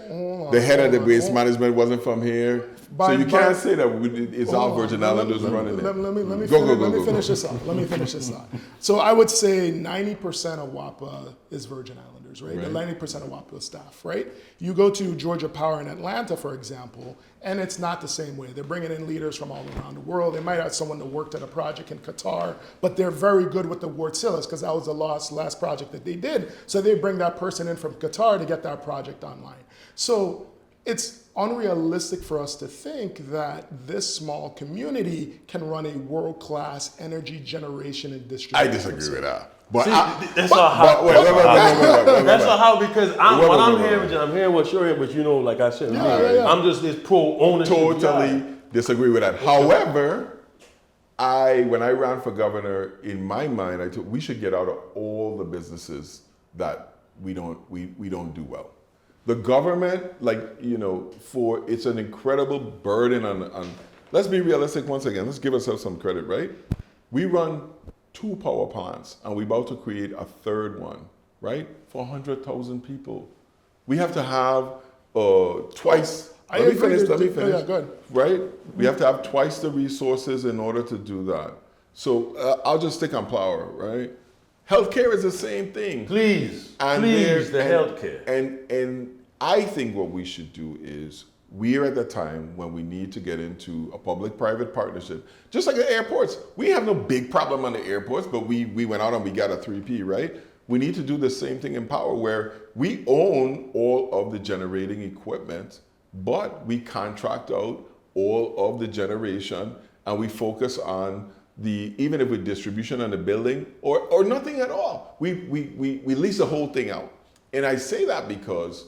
The head of the waste management wasn't from here. So you can't say that it's all Virgin Islanders running it. Let me finish this off. So I would say 90% of WAPA is Virgin Islanders, right? The 90% of WAPA staff, right? You go to Georgia Power in Atlanta, for example, and it's not the same way. They're bringing in leaders from all around the world. They might have someone that worked at a project in Qatar, but they're very good with the Wartsillas because that was the last project that they did. So they bring that person in from Qatar to get that project online. So it's unrealistic for us to think that this small community can run a world-class energy generation and distribution. I disagree with that. But That's how because I'm hearing what you're hearing, but you know, like I said, I'm just this pro ownership. Totally disagree with that. However, when I ran for governor, in my mind, I thought we should get out of all the businesses that we don't do well. The government, it's an incredible burden on. Let's be realistic once again. Let's give ourselves some credit, right? We run 2 power plants, and we're about to create a 3rd one, right? For 100,000 people. We have to have twice. Let me finish. Yeah, good. Right? We have to have twice the resources in order to do that. So I'll just stick on power, right? Healthcare is the same thing. Please, healthcare. And I think what we should do is we're at the time when we need to get into a public-private partnership. Just like the airports. We have no big problem on the airports, but we went out and we got a 3P, right? We need to do the same thing in power where we own all of the generating equipment, but we contract out all of the generation and we focus on even if with distribution on the building or nothing at all. We lease the whole thing out. And I say that because,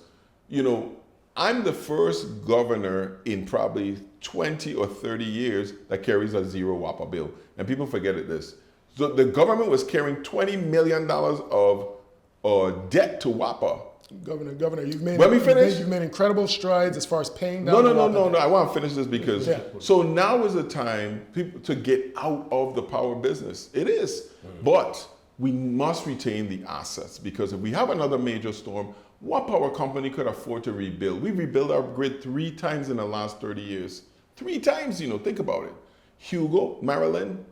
I'm the first governor in probably 20 or 30 years that carries a 0 WAPA bill. And people forget this. So the government was carrying $20 million of debt to WAPA. Governor, you've made incredible strides as far as paying down. No. I want to finish this because so now is the time to get out of the power business. It is, but we must retain the assets because if we have another major storm, what power company could afford to rebuild? We rebuilt our grid 3 times in the last 30 years. 3 times, think about it. Hugo, Marilyn,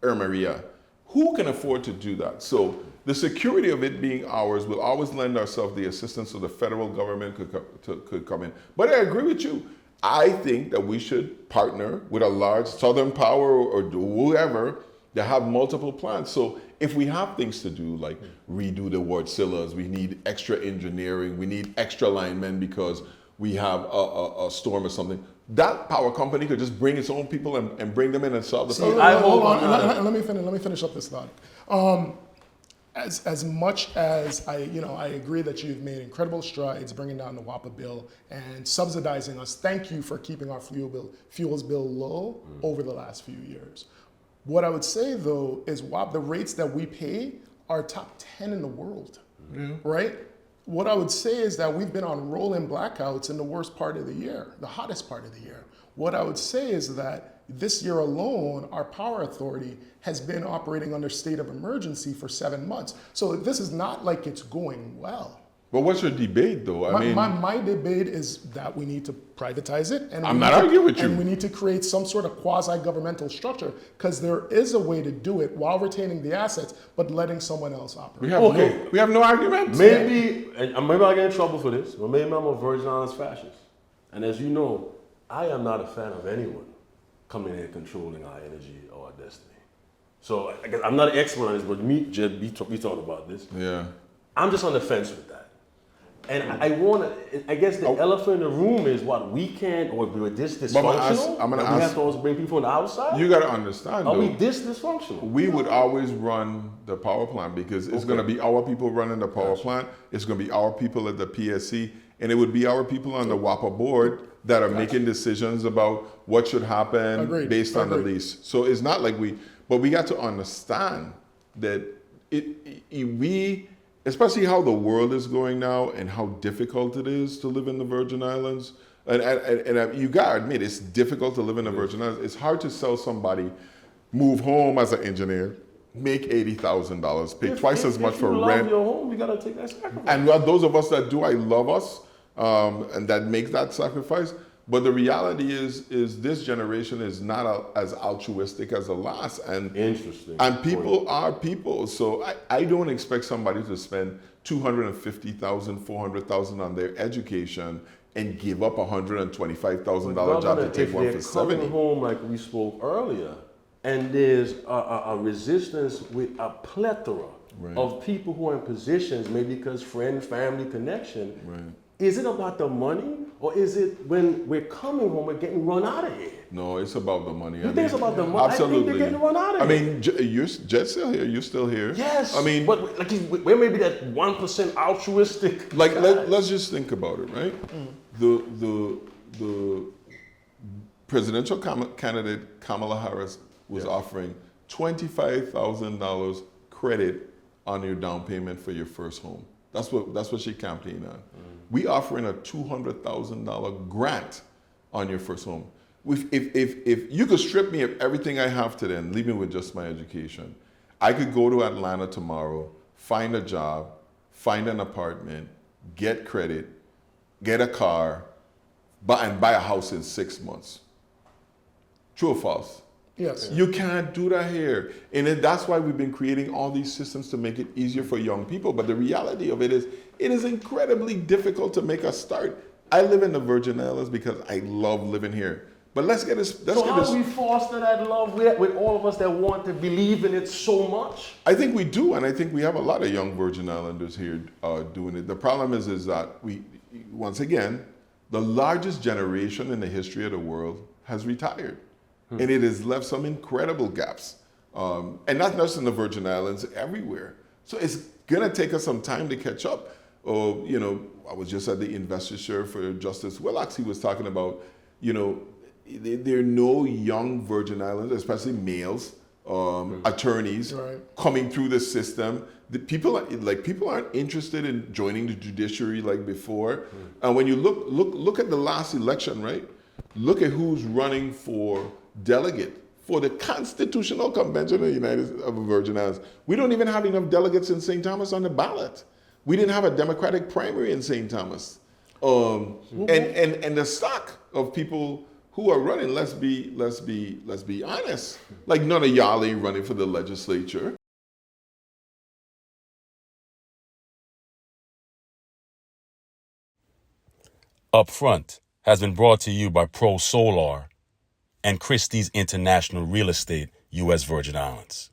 Maria. Who can afford to do that? So the security of it being ours will always lend ourselves the assistance of the federal government could come in. But I agree with you. I think that we should partner with a large Southern Power or whoever that have multiple plants. So if we have things to do like redo the Wartsillas, we need extra engineering, we need extra linemen because we have a storm or something. That power company could just bring its own people and bring them in and solve the problem. Hold on. Let me finish up this thought. As much as I agree that you've made incredible strides bringing down the WAPA bill and subsidizing us. Thank you for keeping our fuels bill low over the last few years. What I would say though is the rates that we pay are top 10 in the world, right? What I would say is that we've been on rolling blackouts in the worst part of the year, the hottest part of the year. What I would say is that this year alone, our power authority has been operating under state of emergency for 7 months. So this is not like it's going well. But what's your debate though? My debate is that we need to privatize it. And I'm not arguing with you. And we need to create some sort of quasi-governmental structure because there is a way to do it while retaining the assets, but letting someone else operate. We have no argument. Maybe I get in trouble for this, but maybe I'm a Virgin Islands fascist. And as you know, I am not a fan of anyone coming in and controlling our energy or our destiny. So I'm not an expert on this, but we talked about this. Yeah. I'm just on the fence with that. And I guess the elephant in the room is what we can't, or we're this dysfunctional. We have to also bring people on the outside. You got to understand. Are we this dysfunctional? We would always run the power plant because it's going to be our people running the power plant. It's going to be our people at the PSC, and it would be our people on the WAPA board that are making decisions about what should happen based on the lease. So it's not like but we got to understand that especially how the world is going now and how difficult it is to live in the Virgin Islands. And you gotta admit, it's difficult to live in the Virgin Islands. It's hard to sell somebody, move home as an engineer, make $80,000, pay twice as much for rent. If you love your home, you gotta take that sacrifice. And those of us that do, I love us, and that make that sacrifice. But the reality is this generation is not as altruistic as the last. And Interesting. And people are people. So I don't expect somebody to spend $250,000, $400,000 on their education and give up $125,000 job to take one for if they're coming $70,000. home like we spoke earlier, and there's a resistance with a plethora of people who are in positions, maybe because friend, family connection. Right. Is it about the money, or is it when we're coming home, we're getting run out of here? No, it's about the money. You think it's about the money? Absolutely. I think they're getting run out of here. I mean, Jed's still here. You're still here. Yes. I mean, but like, where maybe that 1% altruistic. like let's just think about it, right? The presidential candidate Kamala Harris was offering $25,000 credit on your down payment for your first home. That's what she campaigned on. We offering a $200,000 grant on your first home. If you could strip me of everything I have today and leave me with just my education, I could go to Atlanta tomorrow, find a job, find an apartment, get credit, get a car, and buy a house in 6 months. True or false? Yes. You can't do that here. And that's why we've been creating all these systems to make it easier for young people. But the reality of it is incredibly difficult to make a start. I live in the Virgin Islands because I love living here. But let's get this. So how do we foster that love with all of us that want to believe in it so much? I think we do, and I think we have a lot of young Virgin Islanders here doing it. The problem is that once again, the largest generation in the history of the world has retired. And it has left some incredible gaps. And not just in the Virgin Islands, everywhere. So it's gonna take us some time to catch up. I was just at the investor share for Justice Willocks. He was talking about, there are no young Virgin Islanders, especially males, attorneys coming through the system. People aren't interested in joining the judiciary like before. And when you look at the last election, right? Look at who's running for delegate for the Constitutional Convention of the Virgin Islands. We don't even have enough delegates in St. Thomas on the ballot. We didn't have a Democratic primary in St. Thomas. And the stock of people who are running, let's be honest. Like none of y'all ain't running for the legislature. Upfront has been brought to you by Pro Solar and Christie's International Real Estate, U.S. Virgin Islands.